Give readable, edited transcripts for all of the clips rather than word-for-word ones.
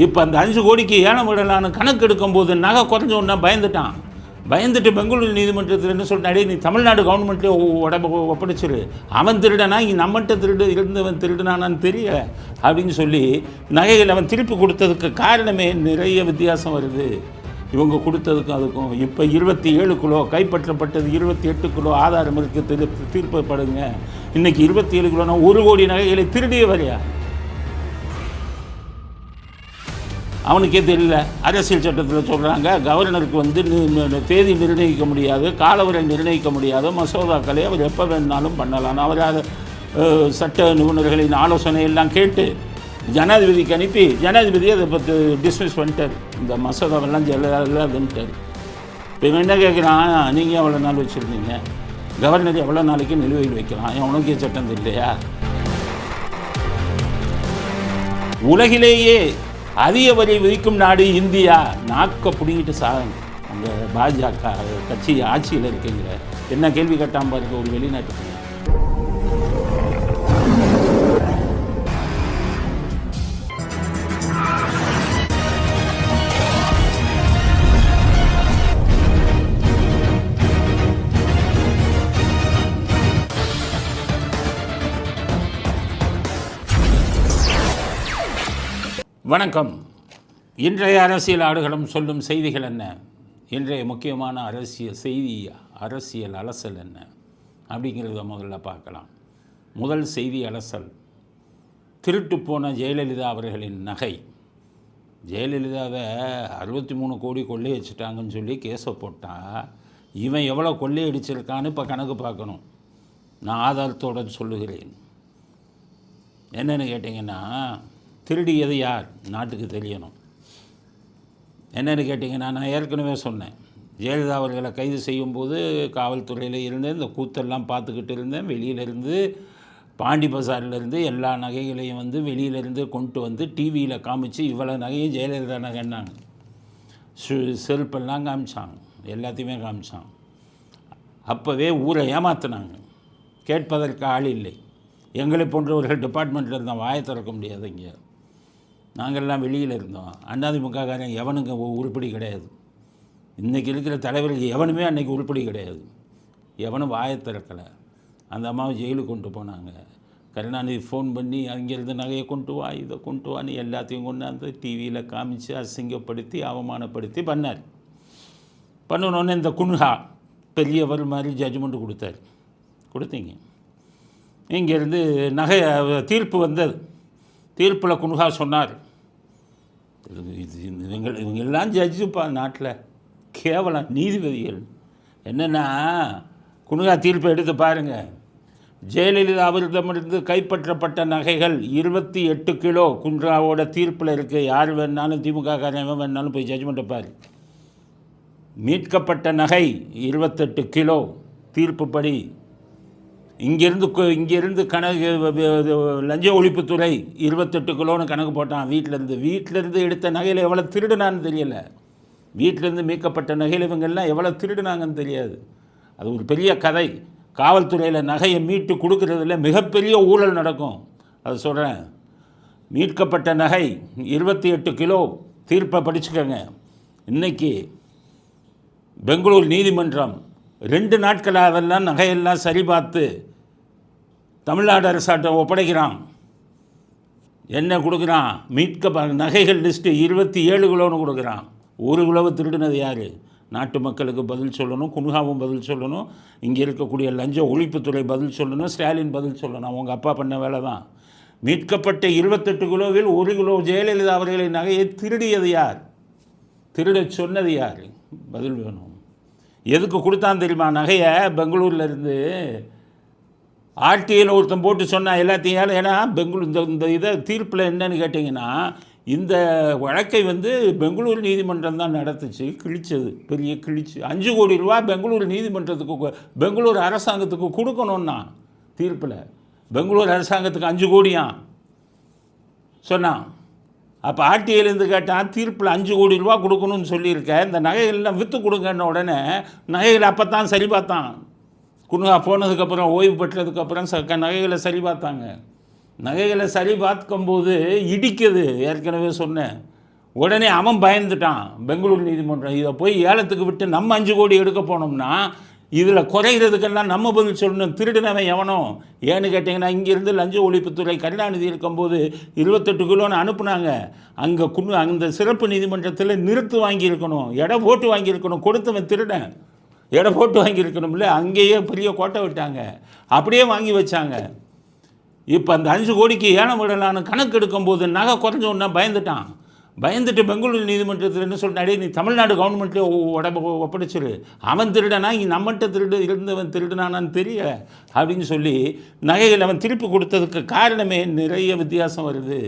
இப்போ அந்த 5 கோடிக்கு ஏலம் விடலான்னு கணக்கு எடுக்கும்போது நகை குறைஞ்ச ஒன்றா பயந்துட்டு பெங்களூரு நீதிமன்றத்தில் என்ன சொல்லிட்டாடே, நீ தமிழ்நாடு கவர்மெண்ட்டே ஒப்படைச்சிரு, அவன் திருடனா நம்மகிட்ட இருந்தவன் திருடுனானான்னு தெரிய அப்படின்னு சொல்லி நகைகள் அவன் திருப்பி கொடுத்ததுக்கு காரணமே நிறைய வித்தியாசம் வருது இவங்க கொடுத்ததுக்கும் அதுக்கும். இப்போ 27 கிலோ கைப்பற்றப்பட்டது, 28 கிலோ ஆதாரம் இருக்குது, தீர்ப்பப்படுங்க. இன்றைக்கி 27 கிலோனா 1 கோடி நகைகளை திருடிய வரையா அவனுக்கே தெரியல. அரசியல் சட்டத்தில் சொல்கிறாங்க, கவர்னருக்கு வந்து தேதி நிர்ணயிக்க முடியாது, காலவரை நிர்ணயிக்க முடியாது, மசோதாக்களை அவர் எப்போ வேணுனாலும் பண்ணலாம். அவர் அதை சட்ட நிபுணர்களின் ஆலோசனை எல்லாம் கேட்டு ஜனாதிபதிக்கு அனுப்பி ஜனாதிபதி அதை பற்றி டிஸ்மிஸ் பண்ணிட்டார். இந்த மசோதாவெல்லாம் ஜெல்லாதுன்ட்டார். இப்போ இவன் என்ன கேட்குறான், நீங்கள் எவ்வளோ நாள் வச்சுருந்தீங்க, கவர்னர் எவ்வளோ நாளைக்கு நிலுவையில் வைக்கலாம், உனக்கே சட்டம் இல்லையா? உலகிலேயே அதிக வரி விதிக்கும் நாடு இந்தியா. நாக்க பிடிங்கிட்டு சாகணும். அந்த பாஜக கட்சி ஆட்சியில் இருக்குங்கிற என்ன கேள்வி கேட்டாமல் பாருங்க ஒரு வெளிநாட்டுக்கு. வணக்கம். இன்றைய அரசியல் ஆடுகளம் சொல்லும் செய்திகள் என்ன, இன்றைய முக்கியமான அரசியல் அலசல் என்ன அப்படிங்கிறத முதல்ல பார்க்கலாம். முதல் செய்தி அலசல், திருட்டு போன ஜெயலலிதா அவர்களின் நகை. ஜெயலலிதாவை 63 கோடி கொள்ளையடிச்சிட்டாங்கன்னு சொல்லி கேஸை போட்டால் இவன் எவ்வளோ கொள்ளையடிச்சிருக்கான்னு இப்போ கணக்கு பார்க்கணும். நான் ஆதாரத்தோடு சொல்லுகிறேன். என்னென்னு கேட்டிங்கன்னா, திருடியது யார் நாட்டுக்கு தெரியணும். என்னென்னு கேட்டிங்கன்னா, நான் ஏற்கனவே சொன்னேன், ஜெயலலிதா அவர்களை கைது செய்யும்போது காவல்துறையில் இருந்தேன், இந்த கூத்தெல்லாம் பார்த்துக்கிட்டு இருந்தேன். வெளியிலேருந்து பாண்டி பசாரிலேருந்து எல்லா நகைகளையும் வந்து வெளியிலேருந்து கொண்டு வந்து டிவியில் காமிச்சு இவ்வளோ நகையும் ஜெயலலிதா நகைன்னாங்க. செருப்பெல்லாம் காமிச்சாங்க, எல்லாத்தையுமே காமிச்சாங்க. அப்போவே ஊரை ஏமாத்தினாங்க. கேட்பதற்கு ஆள் இல்லை. எங்களை போன்றவர்கள் டிபார்ட்மெண்ட்டில் இருந்தால் வாயை திறக்க முடியாது. இங்கே நாங்கள்லாம் வெளியில் இருந்தோம். அதிமுககாரன் எவனுங்க உருப்படி கிடையாது. இன்றைக்கி இருக்கிற தலைவர்கள் எவனுமே அன்றைக்கி உருப்படி கிடையாது. எவனும் வாயை திறக்கலை. அந்த அம்மாவை ஜெயிலுக்கு கொண்டு போனாங்க. கருணாநிதி ஃபோன் பண்ணி அங்கேருந்து நகையை கொண்டு வா, இதை கொண்டு வான்னு எல்லாத்தையும் கொண்டாந்து டிவியில் காமிச்சு அசிங்கப்படுத்தி அவமானப்படுத்தி பண்ணார். பண்ணணுன்னு இந்த குன்ஹா பெரியவர் மாதிரி ஜட்ஜ்மெண்ட்டு கொடுத்தீங்க. இங்கேருந்து நகை தீர்ப்பு வந்தது. தீர்ப்பில் குன்ஹா சொன்னார், இவங்கெல்லாம் ஜட்ஜுப்பா நாட்டில், கேவலம் நீதிபதிகள். என்னென்னா, குன்ஹா தீர்ப்பை எடுத்து பாருங்கள். ஜெயலலிதா அவரிடமிருந்து கைப்பற்றப்பட்ட நகைகள் 28 கிலோ குன்ஹாவோட தீர்ப்பில் இருக்குது. யார் வேணாலும் திமுக காரன் வேணாலும் போய் ஜட்ஜ்மெண்ட்டை பாரு. மீட்கப்பட்ட நகை 28 கிலோ தீர்ப்புப்படி. இங்கேருந்து கணக்கு லஞ்ச ஒழிப்புத்துறை 28 கிலோன்னு கணக்கு போட்டான். வீட்டிலேருந்து எடுத்த நகையில் எவ்வளோ திருடுனான்னு தெரியலை. வீட்டிலேருந்து மீட்கப்பட்ட நகையில் இவங்கெல்லாம் எவ்வளோ திருடுனாங்கன்னு தெரியாது. அது ஒரு பெரிய கதை. காவல்துறையில் நகையை மீட்டு கொடுக்குறதுல மிகப்பெரிய ஊழல் நடக்கும். அதை சொல்கிறேன். மீட்கப்பட்ட நகை 28 கிலோ தீர்ப்பை படிச்சுக்கோங்க. இன்றைக்கி பெங்களூர் நீதிமன்றம் 2 நாட்களாக அதெல்லாம் நகையெல்லாம் சரி பார்த்து தமிழ்நாடு அரசாட்ட ஒப்படைக்கிறான். என்ன கொடுக்குறான்? நகைகள் லிஸ்ட்டு 27 கிலோன்னு கொடுக்குறான். 1 கிலோவை திருடினது யார்? நாட்டு மக்களுக்கு பதில் சொல்லணும், குன்ஹாவும் பதில் சொல்லணும், இங்கே இருக்கக்கூடிய லஞ்ச ஒழிப்புத்துறை பதில் சொல்லணும், ஸ்டாலின் பதில் சொல்லணும். அவங்க அப்பா பண்ண வேலை தான். மீட்கப்பட்ட 28 கிலோவில் 1 கிலோ ஜெயலலிதா அவர்களின் நகையை திருடியது யார்? திருட சொன்னது யார்? பதில் வேணும். எதுக்கு கொடுத்தான் தெரியுமா நகையை? பெங்களூர்லேருந்து ஆர்டிஐயில் ஒருத்தன் போட்டு சொன்னான் எல்லாத்தையும். ஏன்னா பெங்களூர் இந்த இதை தீர்ப்பில் என்னன்னு கேட்டிங்கன்னா, இந்த வழக்கை வந்து பெங்களூர் நீதிமன்றம் தான் நடத்துச்சு. பெரிய கிழிச்சு 5 கோடி ரூபா பெங்களூர் நீதிமன்றத்துக்கு, பெங்களூர் அரசாங்கத்துக்கு கொடுக்கணுன்னா தீர்ப்பில். பெங்களூர் அரசாங்கத்துக்கு 5 கோடியான் சொன்னான். அப்போ ஆர்டிஐலேருந்து கேட்டான், தீர்ப்பில் 5 கோடி ரூபா கொடுக்கணும்னு சொல்லியிருக்கேன், இந்த நகைகள்லாம் விற்று கொடுங்கன்ன உடனே நகைகள் அப்போ தான் சரி பார்த்தான். குன்ஹா போனதுக்கப்புறம், ஓய்வு பெற்றதுக்கப்புறம் நகைகளை சரி பார்த்தாங்க. நகைகளை சரி பார்க்கும்போது இடிக்குது. ஏற்கனவே சொன்னேன், உடனே அவன் பயந்துட்டான். பெங்களூர் நீதிமன்றம் இதை போய் ஏலத்துக்கு விட்டு நம்ம 5 கோடி எடுக்க போனோம்னா இதில் குறைகிறதுக்கெல்லாம் நம்ம பதில் சொல்லணும். திருடினவன் எவனோ? ஏன்னு கேட்டிங்கன்னா, இங்கேருந்து லஞ்ச ஒழிப்புத்துறை கருணாநிதி இருக்கும்போது 28 கிலோன்னு அனுப்புனாங்க. அங்கே அந்த சிறப்பு நீதிமன்றத்தில் நிறுத்து வாங்கியிருக்கணும், எடை போட்டு வாங்கியிருக்கணும். கொடுத்தவன் திருடன், எடை போட்டு வாங்கியிருக்கணும்ல. அங்கேயே பெரிய கோட்டை விட்டாங்க, அப்படியே வாங்கி வச்சாங்க. இப்போ அந்த 5 கோடிக்கு ஏலம் விடலான்னு கணக்கு எடுக்கும்போது நகை குறைஞ்ச உடனே பயந்துட்டு பெங்களூர் நீதிமன்றத்தில் என்ன சொல்லிட்டாடே, நீ தமிழ்நாடு கவர்மெண்ட்லேயே ஒப்படைச்சிரு, அவன் திருடனா நம்மகிட்ட இருந்தவன் திருடனானான்னு தெரிய அப்படின்னு சொல்லி நகைகள் அவன் திருப்பி கொடுத்ததுக்கு காரணமே நிறைய வித்தியாசம் வருது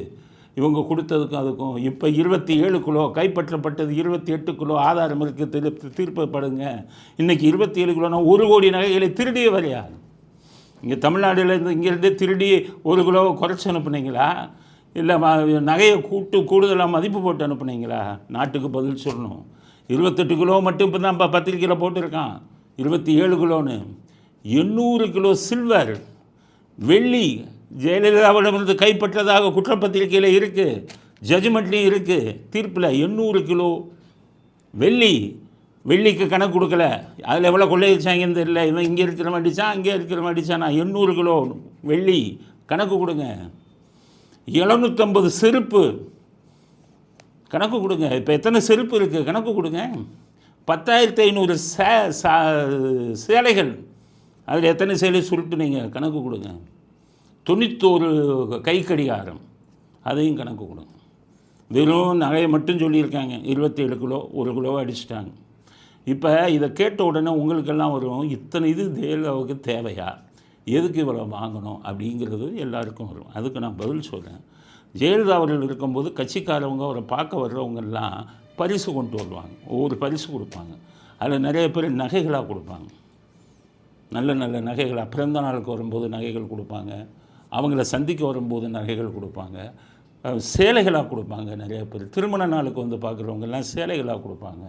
இவங்க கொடுத்ததுக்கும் அதுக்கும். இப்போ 27 கிலோ கைப்பற்றப்பட்டது, 28 கிலோ ஆதாரம் இருக்குது, தீர்ப்பப்படுங்க. இன்றைக்கி 27 கிலோனா 1 கோடி நகைகளை திருடிய வரையா? இங்கே தமிழ்நாடுலேருந்து இங்கேருந்தே திருடி 1 கிலோவை குறைச்சி அனுப்புனீங்களா, இல்லை நகையை கூடுதலாக மதிப்பு போட்டு அனுப்புனீங்களா? நாட்டுக்கு பதில் சொல்லணும். 28 கிலோ மட்டும் இப்போ தான் பத்திரிக்கையில் போட்டிருக்கான், 27 கிலோன்னு. 800 கிலோ சில்வர், வெள்ளி ஜெயலலிதாவிடமிருந்து கைப்பற்றதாக குற்றப்பத்திரிக்கையில் இருக்குது, ஜட்ஜ்மெண்ட்லேயும் இருக்குது, தீர்ப்பில். 800 கிலோ வெள்ளிக்கு கணக்கு கொடுக்கல. அதில் எவ்வளோ கொள்ளையடிச்சாங்கன்னு தெரியல. இவன் இங்கே இருக்கிற மாட்டிச்சான், அங்கே இருக்கிற மாட்டிச்சான். 800 கிலோ வெள்ளி கணக்கு கொடுங்க. 750 செருப்பு கணக்கு கொடுங்க. இப்போ எத்தனை செருப்பு இருக்குது கணக்கு கொடுங்க. 10,500 சேலைகள், அதில் எத்தனை சேலை சுருட்டுனீங்க கணக்கு கொடுங்க. 91 கை கடிகாரம், அதையும் கணக்கு கொடுங்க. வெறும் நகையை மட்டும் சொல்லியிருக்காங்க. 27 கிலோ 1 கிலோவை அடிச்சிட்டாங்க. இப்போ இதை கேட்ட உடனே உங்களுக்கெல்லாம் வரும், இத்தனை இது ஜெயலலிதாவுக்கு தேவையா, எதுக்கு இவ்வளோ வாங்கணும் அப்படிங்கிறது எல்லாருக்கும் வரும். அதுக்கு நான் பதில் சொல்கிறேன். ஜெயலலிதா அவர்கள் இருக்கும்போது கட்சிக்காரவங்க அவரை பார்க்க வர்றவங்கெல்லாம் பரிசு கொண்டு வருவாங்க, ஒவ்வொரு பரிசு கொடுப்பாங்க. அதில் நிறைய பேர் நகைகளாக கொடுப்பாங்க, நல்ல நல்ல நகைகளாக. பிறந்த நாளுக்கு வரும்போது நகைகள் கொடுப்பாங்க, அவங்கள சந்திக்க வரும்போது நகைகள் கொடுப்பாங்க, சேலைகளாக கொடுப்பாங்க. நிறைய பேர் திருமண நாளுக்கு வந்து பார்க்குறவங்கெல்லாம் சேலைகளாக கொடுப்பாங்க.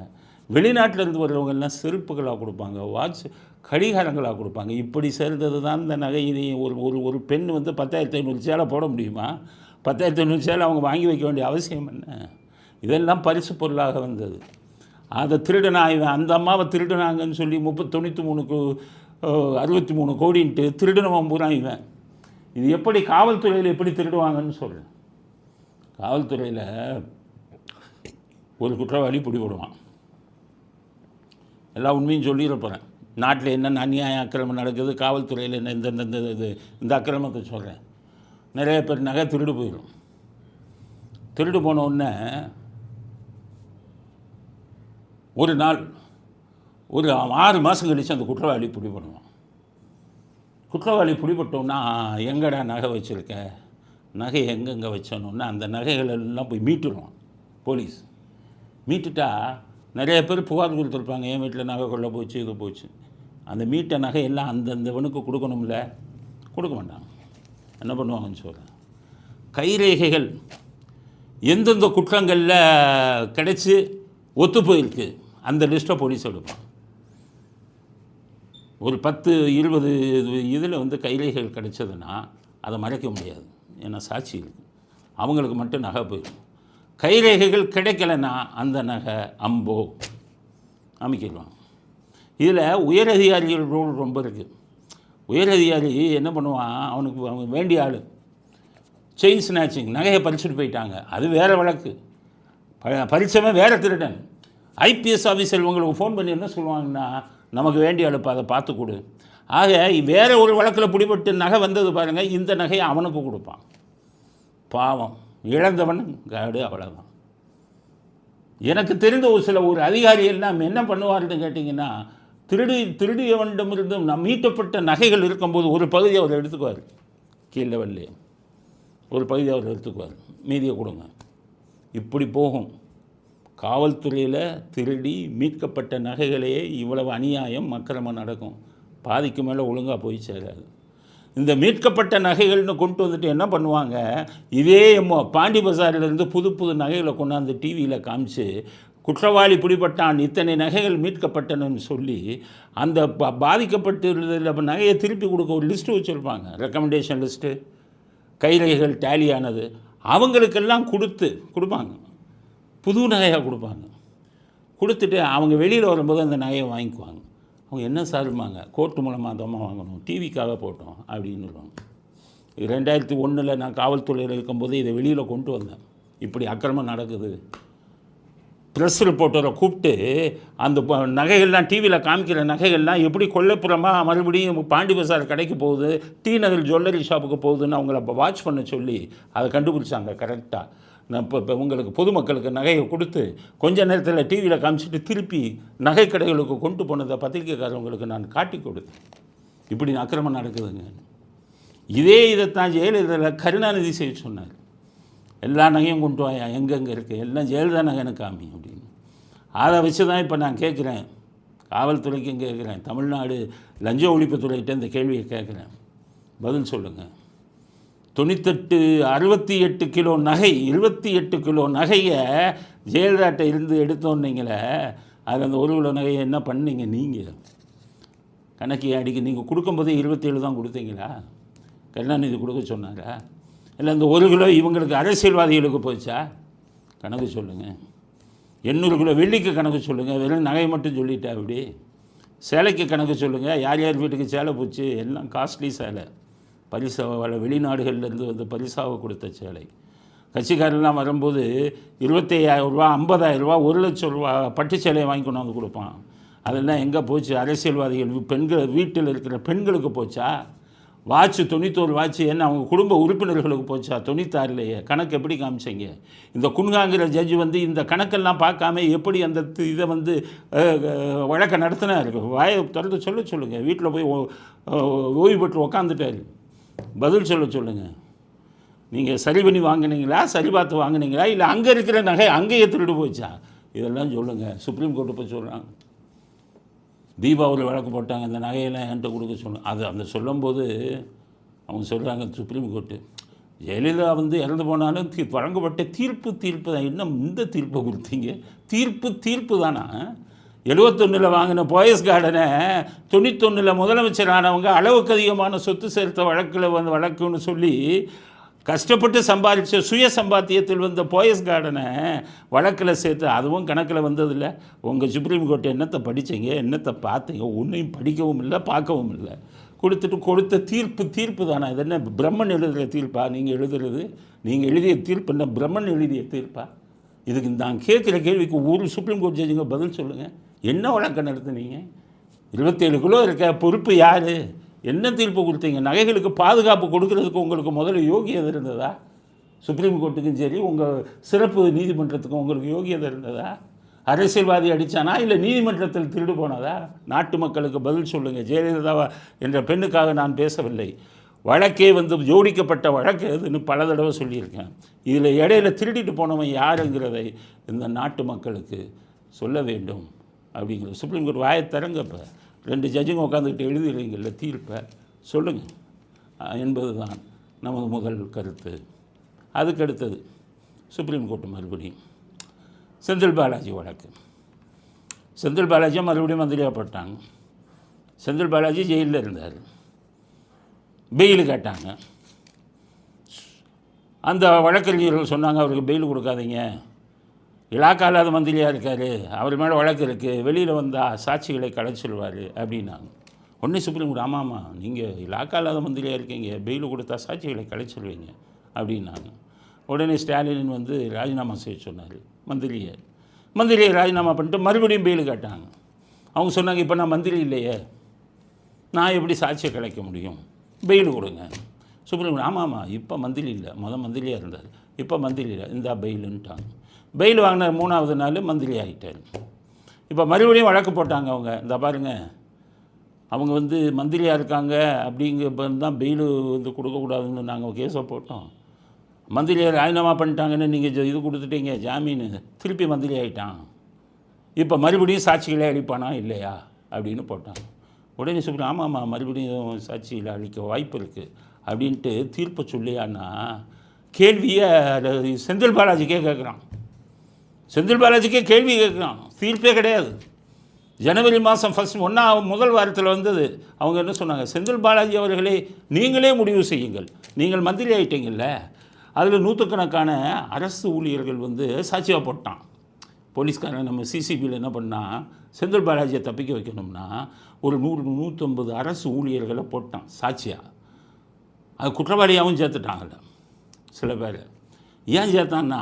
வெளிநாட்டிலேருந்து வர்றவங்கெல்லாம் செருப்புகளாக கொடுப்பாங்க, வாட்ச் கடிகாரங்களாக கொடுப்பாங்க. இப்படி சேர்ந்தது தான் இந்த நகை. இது ஒரு பெண் வந்து 10,500 சேலை போட முடியுமா? 10,500 சேலை அவங்க வாங்கி வைக்க வேண்டிய அவசியம் என்ன? இதெல்லாம் பரிசு பொருளாக வந்தது. அதை திருடனாய்வன், அந்த அம்மாவை திருடினாங்கன்னு சொல்லி 63 கோடின்ட்டு திருடினவன் பூரா இவன். இது எப்படி காவல்துறையில் எப்படி திருடுவாங்கன்னு சொல்கிறேன். காவல்துறையில் ஒரு குற்றவாளி பிடிபடுவான், எல்லா உண்மையும் சொல்லிட போகிறேன். நாட்டில் என்னென்ன அநியாய அக்கிரமம் நடக்குது, காவல்துறையில் என்ன இந்த அக்கிரமத்தை சொல்கிறேன். நிறைய பேர் நகை திருடு போயிடும். திருடு போன உடனே ஒரு நாள் ஒரு 6 மாதம் கழித்து அந்த குற்றவாளி பிடிபடுவான். குற்றவாளி பிடிபட்டோன்னா, எங்கடா நகை வச்சுருக்க, நகை எங்கெங்கே வச்சோன்னா அந்த நகைகள் எல்லாம் போய் மீட்டுருவான் போலீஸ். மீட்டுட்டா நிறைய பேர் புகார் கொடுத்துருப்பாங்க, என் வீட்டில் நகை கொள்ள போச்சு, இது போச்சு. அந்த மீட்ட நகை எல்லாம் அந்தந்தவனுக்கு கொடுக்கணும்ல, கொடுக்க மாட்டாங்க. என்ன பண்ணுவாங்கன்னு சொல்கிறேன். கைரேகைகள் எந்தெந்த குற்றங்களில் கிடைச்சி ஒத்து போயிருக்கு அந்த லிஸ்ட்டை போலீஸ் எடுப்பான். ஒரு 10-20 இதில் வந்து கைரேகைகள் கிடைச்சதுன்னா அதை மறைக்க முடியாது, ஏன்னா சாட்சி இருக்குது. அவங்களுக்கு மட்டும் நகை போயிடும். கைரேகைகள் கிடைக்கலைன்னா அந்த நகை அம்போ அமைக்கிடுவாங்க. இதில் உயரதிகாரிகள் ரோல் ரொம்ப இருக்குது. உயரதிகாரி என்ன பண்ணுவான், அவனுக்கு வேண்டிய ஆள் செயின் ஸ்நாச்சிங், நகையை பறிச்சுட்டு போயிட்டாங்க, அது வேறு வழக்கு. பறிச்சவன் வேறு திருடன். ஐபிஎஸ் ஆஃபீஸர் உங்களுக்கு ஃபோன் பண்ணி என்ன சொல்லுவாங்கன்னா, நமக்கு வேண்டிய அழுப்பு அதை பார்த்து கொடு. ஆக வேறு ஒரு வழக்கில் பிடிபட்டு நகை வந்தது பாருங்கள், இந்த நகையை அவனுக்கு கொடுப்பான். பாவம், இழந்தவன் காடு, அவ்வளோதான். எனக்கு தெரிந்த ஒரு அதிகாரி எல்லாம் என்ன பண்ணுவார்னு கேட்டிங்கன்னா, திருடியவனிடமிருந்து மீட்டப்பட்ட நகைகள் இருக்கும்போது ஒரு பகுதி அவர் எடுத்துக்குவார், கீழ் லெவல்லே ஒரு பகுதி அவர் எடுத்துக்குவார், மீதியை கொடுங்க. இப்படி போகும். காவல்துறையில் திருடி மீட்கப்பட்ட நகைகளையே இவ்வளவு அநியாயம் அக்கிரமம் நடக்கும். பாதிக்கு மேலே ஒழுங்காக போய் சேராது. இந்த மீட்கப்பட்ட நகைகள்னு கொண்டு வந்துட்டு என்ன பண்ணுவாங்க, இதே பாண்டி பஜாரிலிருந்து புது நகைகளை கொண்டாந்து டிவியில் காமிச்சு, குற்றவாளி பிடிபட்டான், இத்தனை நகைகள் மீட்கப்பட்டனன்னு சொல்லி அந்த பாதிக்கப்பட்டு நகையை திருப்பி கொடுக்க ஒரு லிஸ்ட்டு வச்சுருப்பாங்க, ரெக்கமெண்டேஷன் லிஸ்ட்டு, கைரேகைகள் டேலியானது, அவங்களுக்கெல்லாம் கொடுப்பாங்க. புது நகையாக கொடுப்பாங்க. கொடுத்துட்டு அவங்க வெளியில் வரும்போது அந்த நகையை வாங்கிக்குவாங்க. அவங்க என்ன சார்பாங்க, கோர்ட்டு மூலமாக தான் வாங்கணும், டிவிக்காக போட்டோம் அப்படின்னு சொல்லுவாங்க. 2001 நான் காவல்துறையில் இருக்கும்போது இதை வெளியில் கொண்டு வந்தேன். இப்படி அக்கிரமம் நடக்குது. ப்ரெஸ் ரிப்போர்ட்டரை கூப்பிட்டு அந்த நகைகள்லாம் டிவியில் காமிக்கிற நகைகள்லாம் எப்படி கொல்லைப்புறமாக மறுபடியும் பாண்டி பசார் கடைக்கு போகுது, டி நகர் ஜுவல்லரி ஷாப்புக்கு போகுதுன்னு அவங்கள வாட்ச் பண்ண சொல்லி அதை கண்டுபிடிச்சாங்க கரெக்டாக. நான் இப்போ உங்களுக்கு பொதுமக்களுக்கு நகையை கொடுத்து கொஞ்ச நேரத்தில் டிவியில் காமிச்சிட்டு திருப்பி நகை கடைகளுக்கு கொண்டு போனதை பத்திரிக்கைக்காரவங்களுக்கு நான் காட்டி கொடுத்தேன். இப்படி அக்கிரமம் நடக்குதுங்க. இதைத்தான் ஜெயலலிதா கருணாநிதி செய்ய சொன்னார். எல்லா நகையும் கொண்டு வாயா, எங்கெங்கே இருக்குது, எல்லாம் ஜெயலலிதா நகைன்னு காமி அப்படின்னு. அதை வச்சு தான் இப்போ நான் கேட்குறேன், காவல்துறைக்கும் கேட்குறேன், தமிழ்நாடு லஞ்ச ஒழிப்புத்துறையிட்ட இந்த கேள்வியை கேட்குறேன், பதில் சொல்லுங்கள். 68 கிலோ நகை, 28 கிலோ நகையை ஜெயலலிதாட்ட இருந்து எடுத்தோன்னீங்களே, அதில் அந்த 1 கிலோ நகையை என்ன பண்ணீங்க நீங்கள்? கணக்கு அடிக்க நீங்கள் கொடுக்கும்போதே 27 தான் கொடுத்தீங்களா? கருணாநிதி கொடுக்க சொன்னாரா? இல்லை அந்த 1 கிலோ இவங்களுக்கு அரசியல்வாதிகளுக்கு போச்சா? கணக்கு சொல்லுங்கள். 800 கிலோ வெள்ளிக்கு கணக்கு சொல்லுங்கள். வெறும் நகை மட்டும் சொல்லிட்டா அப்படி. சேலைக்கு கணக்கு சொல்லுங்கள். யார் யார் வீட்டுக்கு சேலை போச்சு? எல்லாம் காஸ்ட்லி சேலை, பரிசாக வெளிநாடுகள்லேருந்து வந்து பரிசாக கொடுத்த சேலை. கட்சிக்காரெல்லாம் வரும்போது 25,000 ரூபா, 50,000 ரூபா, 1 லட்சம் ரூபா பட்டு சேலையை வாங்கி கொண்டு வந்து கொடுப்பான். அதெல்லாம் எங்கே போச்சு? அரசியல்வாதிகள் பெண்கள் வீட்டில் இருக்கிற பெண்களுக்கு போச்சா? வாட்சு 91 வாட்சு என்ன அவங்க குடும்ப உறுப்பினர்களுக்கு போச்சா? 96லேயே கணக்கு எப்படி காமிச்சிங்க? இந்த குன்காங்கிற ஜட்ஜு வந்து இந்த கணக்கெல்லாம் பார்க்காம எப்படி அந்த இதை வந்து வழக்கை நடத்தினா இருக்கு? வாயை திறந்து சொல்லுங்கள். வீட்டில் போய் ஓய்வு பெற்று உக்காந்துட்டாரு, பதில் சொல்லுங்கள். நீங்கள் சரி பண்ணி வாங்கினீங்களா, சரி பார்த்து வாங்கினீங்களா, இல்லை அங்கே இருக்கிற நகை அங்கேயே திருடு போச்சா? இதெல்லாம் சொல்லுங்கள். சுப்ரீம் கோர்ட்டு போய் சொல்கிறாங்க. தீபாவளி வழக்கு போட்டாங்க, இந்த நகையெல்லாம் என்கிட்ட கொடுக்க சொன்னாங்க. அது அந்த சொல்லும்போது அவங்க சொல்கிறாங்க, சுப்ரீம் கோர்ட்டு ஜெயலலிதா வந்து இறந்து போனாலும் வழங்கப்பட்ட தீர்ப்பு தான். என்ன இந்த தீர்ப்பை கொடுத்தீங்க? தீர்ப்பு தானா? 71 வாங்கின போயஸ் கார்டனை 91 முதலமைச்சரானவங்க அளவுக்கு அதிகமான சொத்து சேர்த்த வழக்கில் வந்து வழக்குன்னு சொல்லி கஷ்டப்பட்டு சம்பாதிச்ச சுய சம்பாத்தியத்தில் வந்த போயஸ் கார்டனை வழக்கில் சேர்த்து அதுவும் கணக்கில் வந்ததில்லை. உங்கள் சுப்ரீம் கோர்ட்டு என்னத்தை படித்தீங்க, என்னத்தை பார்த்தீங்க? ஒன்றையும் படிக்கவும் இல்லை, பார்க்கவும் இல்லை. கொடுத்த தீர்ப்பு தானே? இது என்ன பிரம்மன் எழுதுகிற தீர்ப்பா? நீங்கள் எழுதுறது, நீங்கள் எழுதிய தீர்ப்பு என்ன பிரம்மன் எழுதிய தீர்ப்பா? இதுக்கு நான் கேட்குற கேள்விக்கு ஒரு சுப்ரீம் கோர்ட் ஜட்ஜுங்க பதில் சொல்லுங்கள். என்ன வழக்கம் நடத்துனீங்க? 27 கிலோ இருக்க பொறுப்பு யார்? என்ன தீர்ப்பு கொடுத்தீங்க? நகைகளுக்கு பாதுகாப்பு கொடுக்கறதுக்கு உங்களுக்கு முதல்ல யோகியதை இருந்ததா? சுப்ரீம் கோர்ட்டுக்கும் சரி உங்கள் சிறப்பு நீதிமன்றத்துக்கும் உங்களுக்கு யோகியதை இருந்ததா? அரசியல்வாதி அடித்தானா, இல்லை நீதிமன்றத்தில் திருடு போனதா? நாட்டு மக்களுக்கு பதில் சொல்லுங்கள். ஜெயலலிதா என்ற பெண்ணுக்காக நான் பேசவில்லை. வழக்கே வந்து ஜோடிக்கப்பட்ட வழக்கு அதுன்னு பல தடவை சொல்லியிருக்கேன். இதில் இடையில திருடிட்டு போனவன் யாருங்கிறதை இந்த நாட்டு மக்களுக்கு சொல்ல வேண்டும் அப்படிங்கிற சுப்ரீம் கோர்ட் வாயை திறங்கப்போ 2 ஜட்ஜுங்க உட்காந்துக்கிட்டு எழுதிடுறீங்கல்ல தீர்ப்பை சொல்லுங்கள் என்பது தான் நமது முதல் கருத்து. அதுக்கு அடுத்தது சுப்ரீம் கோர்ட்டு மறுபடியும் செந்தில் பாலாஜி வழக்கு. செந்தில் பாலாஜியை மறுபடியும் மந்திரியாக போட்டாங்க. செந்தில் பாலாஜி ஜெயிலில் இருந்தார். பெயில் கேட்டாங்க. அந்த வழக்கறிஞர்கள் சொன்னாங்க, அவருக்கு பெயில் கொடுக்காதீங்க, இலாக்கா இல்லாத மந்திரியாக இருக்கார், அவர் மேலே வழக்கு இருக்குது, வெளியில் வந்தால் சாட்சிகளை கலைச்சிடுவார் அப்படின்னாங்க. உடனே சுப்ரீம் கோர்ட் ஆமாம்மா, நீங்கள் இலாக்கா இல்லாத மந்திரியாக இருக்கீங்க, பெயில் கொடுத்தா சாட்சிகளை கலைச்சிடுவீங்க அப்படின்னாங்க. உடனே ஸ்டாலின் வந்து ராஜினாமா செய்ய சொன்னார். மந்திரியை ராஜினாமா பண்ணிட்டு மறுபடியும் பெயில் கேட்டாங்க. அவங்க சொன்னாங்க, இப்போ நான் மந்திரி இல்லையே, நான் எப்படி சாட்சியை கலைக்க முடியும், பெயில் கொடுங்க. சுப்ரீம் கோர்ட் ஆமாம்மா, இப்போ மந்திரி இல்லை, மந்திரியாக இருந்தார், இப்போ மந்திரி இல்லை, இந்த பெயிலுன்ட்டாங்க. பெயில் வாங்கின 3ஆவது நாள் மந்திரி ஆகிட்டார். இப்போ மறுபடியும் வழக்கு போட்டாங்க. அவங்க இந்த பாருங்கள், அவங்க வந்து மந்திரியாக இருக்காங்க அப்படிங்க தான் பெயில் வந்து கொடுக்கக்கூடாதுன்னு நாங்கள் கேஸை போட்டோம். மந்திரியை ராஜினாமா பண்ணிட்டாங்கன்னு நீங்கள் இது கொடுத்துட்டீங்க ஜாமீன், திருப்பி மந்திரி ஆகிட்டான், இப்போ மறுபடியும் சாட்சிகளை அளிப்பானா இல்லையா அப்படின்னு போட்டாங்க. உடனே சுப்ரீம் ஆமாம்மா, மறுபடியும் சாட்சியில் அளிக்க வாய்ப்பு இருக்குது அப்படின்ட்டு தீர்ப்பை சொல்லியான்னா கேள்வியை செந்தில் பாலாஜிக்கே கேட்குறான். செந்தில் பாலாஜிக்கே கேள்வி கேட்குறான், தீர்ப்பே கிடையாது. ஜனவரி மாதம் முதல் வாரத்தில் வந்தது. அவங்க என்ன சொன்னாங்க, செந்தில் பாலாஜி அவர்களே நீங்களே முடிவு செய்யுங்கள், நீங்கள் மந்திரி ஆகிட்டீங்கல்ல, அதில் 100கணக்கான அரசு ஊழியர்கள் வந்து சாட்சியாக போட்டான், போலீஸ்காரன் நம்ம சிசிபியில் என்ன பண்ணால் செந்தில் பாலாஜியை தப்பிக்க வைக்கணும்னா ஒரு 100-150 அரசு ஊழியர்களை போட்டான் சாட்சியாக. அது குற்றவாளியாகவும் சேர்த்துட்டாங்கல்ல சில பேர். ஏன் சேர்த்தான்னா,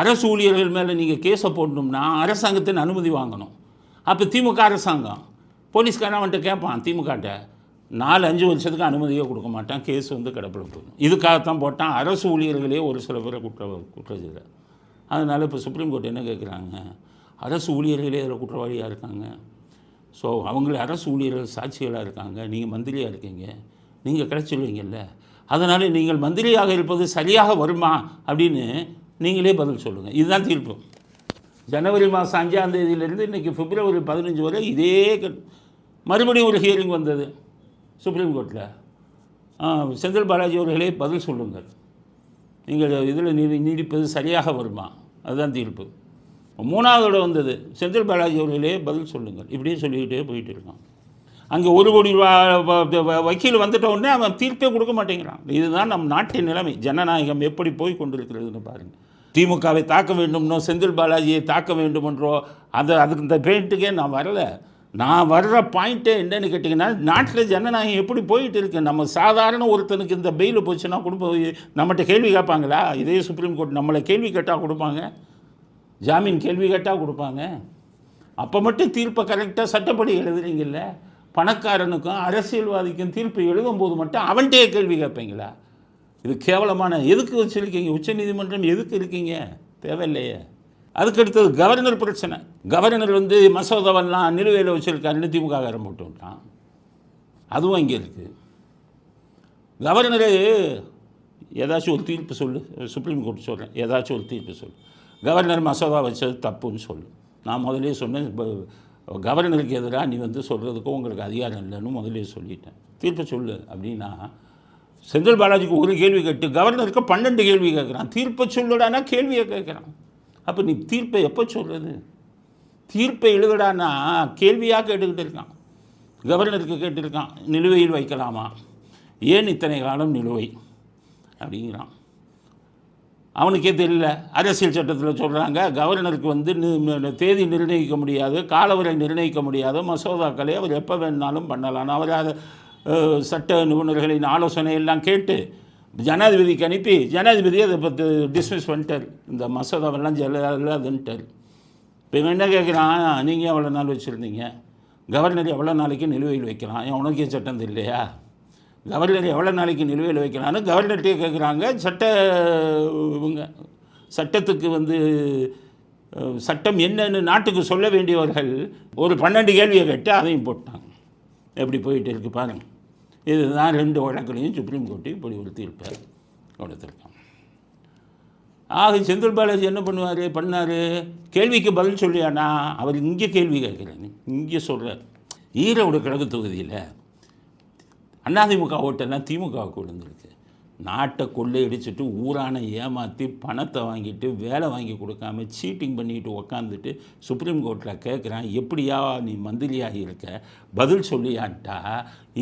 அரசு ஊழியர்கள் மேலே நீங்கள் கேஸை போடணும்னா அரசாங்கத்தின் அனுமதி வாங்கணும். அப்போ திமுக அரசாங்கம் போலீஸ்காரன் அவன்கிட்ட கேட்பான், திமுகட்ட 4-5 வருஷத்துக்கு அனுமதியே கொடுக்க மாட்டான், கேஸ் வந்து கிடப்பில் போகணும். இதுக்காகத்தான் போட்டான். அரசு ஊழியர்களே ஒரு சில பேரை குற்றவாளி. அதனால் இப்போ சுப்ரீம் கோர்ட் என்ன கேட்குறாங்க, அரசு ஊழியர்களே அதில் குற்றவாளியாக இருக்காங்க. ஸோ அவங்களே அரசு ஊழியர்கள் சாட்சிகளாக இருக்காங்க, நீங்கள் மந்திரியாக இருக்கீங்க, நீங்கள் கிடச்சிடுவீங்கல்ல, அதனால் நீங்கள் மந்திரியாக இருப்பது சரியாக வருமா அப்படின்னு நீங்களே பதில் சொல்லுங்கள். இதுதான் தீர்ப்பு. ஜனவரி மாதம் 5ஆம் தேதியிலேருந்து இன்றைக்கி பிப்ரவரி 15 வரை இதே மறுபடியும் ஒரு ஹியரிங் வந்தது சுப்ரீம் கோர்ட்டில். செந்தில் பாலாஜி அவர்களே பதில் சொல்லுங்கள், நீங்கள் இதில் நீடிப்பது சரியாக வருமா, அதுதான் தீர்ப்பு. 3ஆவதோட வந்தது, செந்தில் பாலாஜி அவர்களே பதில் சொல்லுங்கள், இப்படியே சொல்லிக்கிட்டே போயிட்டு இருக்கான். அங்கே 1 கோடி ரூபா வக்கீல் வந்துட்ட உடனே அவன் தீர்ப்பே கொடுக்க மாட்டேங்கிறான். இதுதான் நம் நாட்டின் நிலைமை. ஜனநாயகம் எப்படி போய் கொண்டிருக்கிறதுன்னு பாருங்கள். திமுகவை தாக்க வேண்டும்னோ செந்தில் பாலாஜியை தாக்க வேண்டுமென்றோ அதுக்கு இந்த பெயிண்ட்டுக்கே நான் வரலை. நான் வர்ற பாயிண்ட்டே என்னன்னு கேட்டிங்கன்னா, நாட்டில் ஜனநாயகம் எப்படி போயிட்டு இருக்கு. நம்ம சாதாரண ஒருத்தனுக்கு இந்த பெயில் போச்சுன்னா நம்மகிட்ட கேள்வி கேட்பாங்களா? இதே சுப்ரீம் கோர்ட் நம்மளை கேள்வி கேட்டால் கொடுப்பாங்க, ஜாமீன் கேள்வி கேட்டால் கொடுப்பாங்க. அப்போ மட்டும் தீர்ப்பை கரெக்டாக சட்டப்படி எழுதுறீங்கல்ல. பணக்காரனுக்கும் அரசியல்வாதிக்கும் தீர்ப்பு எழுதும்போது மட்டும் அவன்கிட்டே கேள்வி கேட்பீங்களா? இது கேவலமான. எதுக்கு வச்சுருக்கீங்க உச்சநீதிமன்றம்? எதுக்கு இருக்கீங்க? தேவையில்லையே. அதுக்கடுத்தது கவர்னர் பிரச்சனை. கவர்னர் வந்து மசோதாவெல்லாம் நிலுவையில் வச்சுருக்காருன்னு திமுககாரன் போட்டு விட்டான். அதுவும் இங்கே இருக்குது. கவர்னரு ஏதாச்சும் ஒரு தீர்ப்பு சொல்லு, சுப்ரீம் கோர்ட் சொல்கிறேன், ஏதாச்சும் ஒரு தீர்ப்பு சொல்லு, கவர்னர் மசோதா வச்சது தப்புன்னு சொல்லு. நான் முதலே சொன்னேன், கவர்னருக்கு எதிராக நீ வந்து சொல்கிறதுக்கும் உங்களுக்கு அதிகாரம் இல்லைன்னு முதலே சொல்லிட்டேன், தீர்ப்பு சொல்லு அப்படின்னா. செந்தில் பாலாஜிக்கு ஒரு கேள்வி கேட்டு கவர்னருக்கு 12 கேள்வி கேட்குறான். தீர்ப்பை சொல்லுடானா கேள்வியை கேட்குறான். அப்போ நீ தீர்ப்பை எப்போ சொல்கிறது? தீர்ப்பை எழுதுடானா கேள்வியாக கேட்டுக்கிட்டு இருக்கான். கவர்னருக்கு கேட்டிருக்கான், நிலுவையில் வைக்கலாமா, ஏன் இத்தனை காலம் நிலுவை அப்படிங்கிறான். அவனுக்கே தெரியல. அரசியல் சட்டத்தில் சொல்கிறாங்க, கவர்னருக்கு வந்து தேதி நிர்ணயிக்க முடியாது, காலவரை நிர்ணயிக்க முடியாது, மசோதாக்களை அவர் எப்போ வேணுனாலும் பண்ணலாம். அவர் அதை சட்ட நிபுணர்களின் ஆலோசனை எல்லாம் கேட்டு ஜனாதிபதிக்கு அனுப்பி ஜனாதிபதி அதை பற்றி டிஸ்மிஸ் பண்ணிட்டார், இந்த மசோதாவெல்லாம் ஜல்லாதுன்ட்டார். இப்போ இவன் என்ன கேட்குறான், நீங்கள் எவ்வளோ நாள் வச்சுருந்தீங்க, கவர்னர் எவ்வளோ நாளைக்கு நிலுவையில் வைக்கலாம், உனக்கே சட்டம் தெரியலையா, கவர்னர் எவ்வளோ நாளைக்கு நிலுவையில் வைக்கலான்னு கவர்னர்கிட்டே கேட்குறாங்க. சட்டத்துக்கு வந்து சட்டம் என்னன்னு நாட்டுக்கு சொல்ல வேண்டியவர்கள் ஒரு 12 கேள்வியை கேட்டு அதையும் போட்டாங்க. எப்படி போயிட்டு இருக்குது பாருங்கள். இதுதான் 2 வழக்குலையும் சுப்ரீம் கோர்ட்டு இப்படி ஒரு தீர்ப்பை கொடுத்துருக்காங்க. ஆக செந்தில் பாலாஜி என்ன பண்ணார், கேள்விக்கு பதில் சொல்லியானா? அவர் இங்கே கேள்வி கேட்குறாங்க, இங்கே சொல்கிறார். ஈரோடு கிழக்கு தொகுதியில் அதிமுக ஓட்டெல்லாம் திமுகவுக்கு விழுந்திருக்கு. நாட்டை கொள்ளையடிச்சிட்டு ஊரானை ஏமாற்றி பணத்தை வாங்கிட்டு வேலை வாங்கி கொடுக்காம சீட்டிங் பண்ணிட்டு உக்காந்துட்டு சுப்ரீம் கோர்ட்டில் கேட்குறான், எப்படியா நீ மந்திரியாக இருக்க, பதில் சொல்லியான்ட்டா.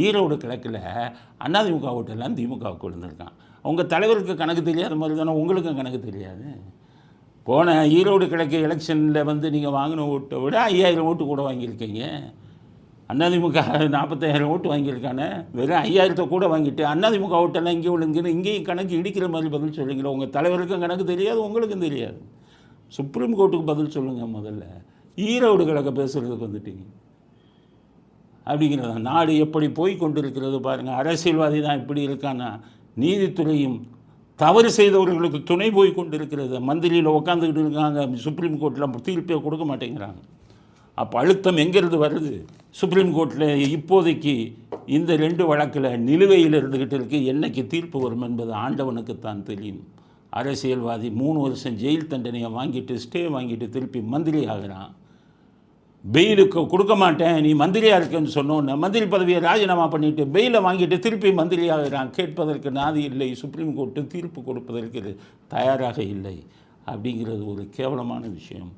ஈரோடு கிழக்கில் அதிமுக ஓட்டெல்லாம் திமுகவுக்கு விழுந்திருக்கான். உங்கள் தலைவருக்கு கணக்கு தெரியாத மாதிரி தானே உங்களுக்கும் கணக்கு தெரியாது. போன ஈரோடு கிழக்கு எலெக்ஷனில் வந்து நீங்கள் வாங்கின ஓட்டை விட 5000 ஓட்டு கூட வாங்கியிருக்கீங்க. அதிமுக 40,000 ஓட்டு வாங்கியிருக்கானே, வெறும் 5000 கூட வாங்கிட்டு அதிமுக ஓட்டெல்லாம் இங்கே விழுங்குன்னு இங்கேயும் கணக்கு இடிக்கிற மாதிரி பதில் சொல்லுங்களா? உங்கள் தலைவருக்கும் கணக்கு தெரியாது, உங்களுக்கும் தெரியாது. சுப்ரீம் கோர்ட்டுக்கு பதில் சொல்லுங்கள் முதல்ல. ஈரோடு கிழக்க பேசுகிறதுக்கு வந்துட்டீங்க அப்படிங்கிறதா. நாடு எப்படி போய் கொண்டிருக்கிறது பாருங்கள். அரசியல்வாதி தான் இப்படி இருக்கானா, நீதித்துறையும் தவறு செய்தவர்களுக்கு துணை போய் கொண்டிருக்கிறது. மந்திரியில் உட்காந்துக்கிட்டு இருக்காங்க, சுப்ரீம் கோர்ட்டில் தீர்ப்பே கொடுக்க மாட்டேங்கிறாங்க. அப்போ அழுத்தம் எங்கேருந்து வருது? சுப்ரீம் கோர்ட்டில் இப்போதைக்கு இந்த 2 வழக்கில் நிலுவையில் இருந்துக்கிட்டு இருக்குது. என்றைக்கு தீர்ப்பு வரும் என்பது ஆண்டவனுக்குத்தான் தெரியும். அரசியல்வாதி 3 வருஷம் ஜெயில் தண்டனையை வாங்கிட்டு ஸ்டே வாங்கிட்டு திருப்பி மந்திரி ஆகிறான். பெயிலுக்கு கொடுக்க மாட்டேன் நீ மந்திரியாக இருக்கேன்னு சொன்னோன்னு மந்திரி பதவியை ராஜினாமா பண்ணிவிட்டு பெயிலை வாங்கிட்டு திருப்பி மந்திரி ஆகிறான். கேட்பதற்கு நாதி இல்லை. சுப்ரீம் கோர்ட்டு தீர்ப்பு கொடுப்பதற்கு தயாராக இல்லை. அப்படிங்கிறது ஒரு கேவலமான விஷயம்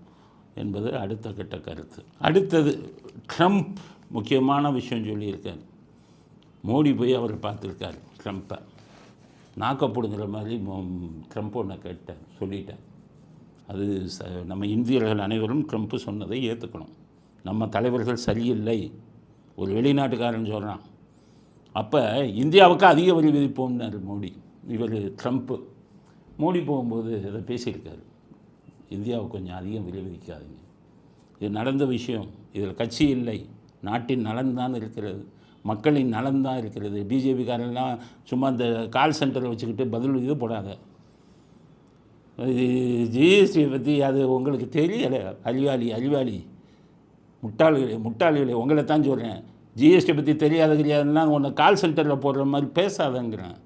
என்பது அடுத்த கட்ட கருத்து. அடுத்தது ட்ரம்ப் முக்கியமான விஷயம் சொல்லியிருக்கார். மோடி போய் அவர் பார்த்துருக்கார் ட்ரம்ப்பை. நாக்கப்படுங்கிற மாதிரி ட்ரம்ப் ஒன்று சொல்லிட்டார். அது நம்ம இந்தியர்கள் அனைவரும் ட்ரம்ப் சொன்னதை ஏற்றுக்கணும். நம்ம தலைவர்கள் சரியில்லை, ஒரு வெளிநாட்டுக்காரன் சொல்கிறான். அப்போ இந்தியாவுக்கு அதிக வரி விதிப்போம்னார் மோடி. இவர் ட்ரம்ப்பு மோடி போகும்போது இதை பேசியிருக்காரு, இந்தியாவுக்கு கொஞ்சம் அதிகம் வரி விதிக்காதீங்க, இது நடந்த விஷயம், இதில் கட்சி இல்லை, நாட்டின் நலன்தான் இருக்கிறது, மக்களின் நலன்தான் இருக்கிறது. பிஜேபிக்காரெல்லாம் சும்மா இந்த கால் சென்டரை வச்சுக்கிட்டு பதில் இது போடாத, ஜிஎஸ்டியை பற்றி அது உங்களுக்கு தெரியலை, அறிவாளி முட்டாளிகளே உங்களை தான் சொல்கிறேன். ஜிஎஸ்டி பற்றி தெரியாதுன்னா உன்னை கால் சென்டரில் போடுற மாதிரி பேசாதங்கிறேன்.